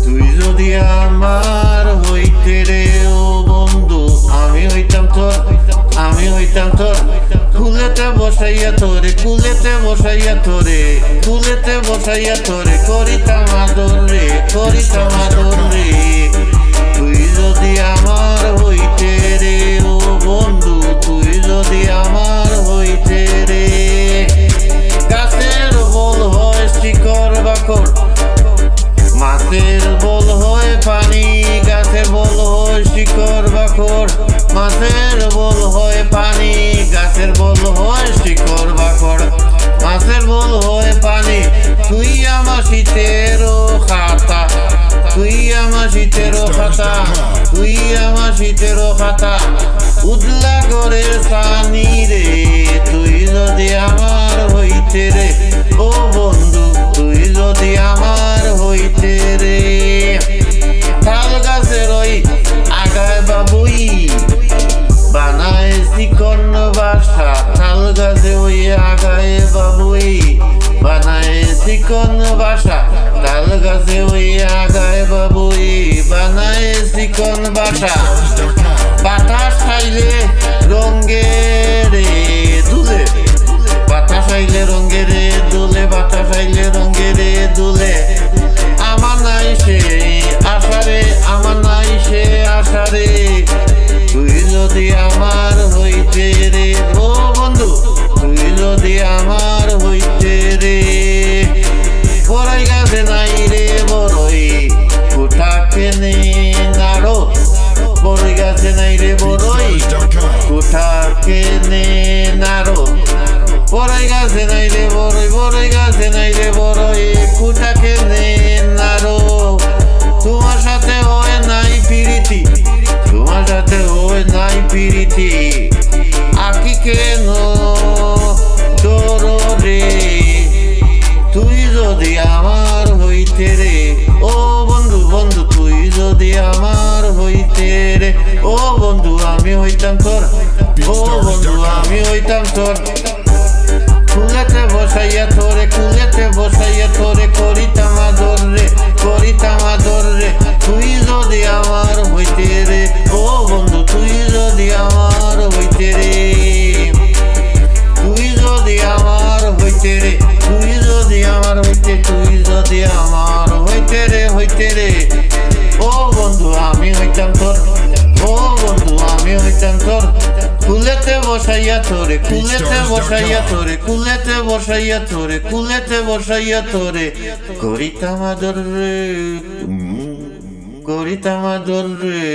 তুই যদি আমার হইতে রে ও বন্ধু, আমি হইতাম তোর, আমি হইতাম তোর। কুলেতে বসাইয়া তোরে, কুলেতে বসাইয়া তোরে, কুলেতে বসাইয়া তোরে করিতাম আদর রে, করিতাম আদর রে। তুই যদি আমার হইতে রে ও বন্ধু, তুই যদি আমার হইতে রে। গাছের বল হয় শিকড় বাকড়, মাছের বল হয় পানি। গাছের বল হয় শিকড় বাকড়, মাছের বল হয় পানি। গাছের বল হয় শিকড় বাকড়, মাছের বল হয় পানি। তুই আমার শীতের খাতা, তুই আমার শীতের খাতা, তুই আমার শীতের খাতা। উদলা করে সানি রে, তুই যদি আমার হইতে রে ও বন্ধু, তুই যদি আমার হইতে রে। তাল গাছের ওই আগায় বাবুই বানায় চিকন বাসা, তাল গাছে ওই আগায় বাবুই বানায় চিকন বাসা, তাল গাছে ওই আগায় বাবুই বানায় চিকন বাসা। বাতাস খাইলে রঙ্গে রে দুলে, বাতাস খাইলে রঙ্গে রে দুলে, বাতাস খাইলে রঙ্গে রে দুলে। আমার নাই সে আশা রে, আমার নাই সে আশা রে। তুই যদি আমার হইতে রে ও বন্ধু, তুই যদি আমার হইতে রে। বড়ই গাছে নাই রে বড়ই, কোথা কেনে নাড়ো। বড়ই গাছে নাই রে বড়ই, কোথা কেনে নাড়ো। বড়ই গাছে নাই রে বড়ই, বড়ই গাছে নাই রে বড়ই, কোথা কেনে নাড়ো। তোমার সাথে হয় নাই প্রীতি, তোমার সাথে হয় নাই প্রীতি। আকি কেন তোর রে, তুই যদি আমার হইতে রে ও বন্ধু, বন্ধু তুই যদি আমার হইতে রে ও বন্ধু, আমি হইতাম তোর, ও বন্ধু আমি হইতাম তোর। কুলেতে বসাইয়া তোরে, কুলেতে বসাইয়া তোরে করিতাম আদর রে, করিতাম আদর রে। তুই যদি আমার হইতে রে ও বন্ধু, তুই যদি আমার হইতে রে, তুই যদি আমার হইতে রে, তুই যদি আমার হইতে, তুই যদি আমার হইতে রে, হইতে রে ও বন্ধু আমি হইতাম তোর, ও বন্ধু আমি হইতাম তোর। কুলেতে বসাইয়া তোরে, কুলেতে বসাইয়া তোরে, কুলেতে বসাইয়া তোরে, কুলেতে বসাইয়া তোরে করিতাম আদর রে, করিতাম আদর রে।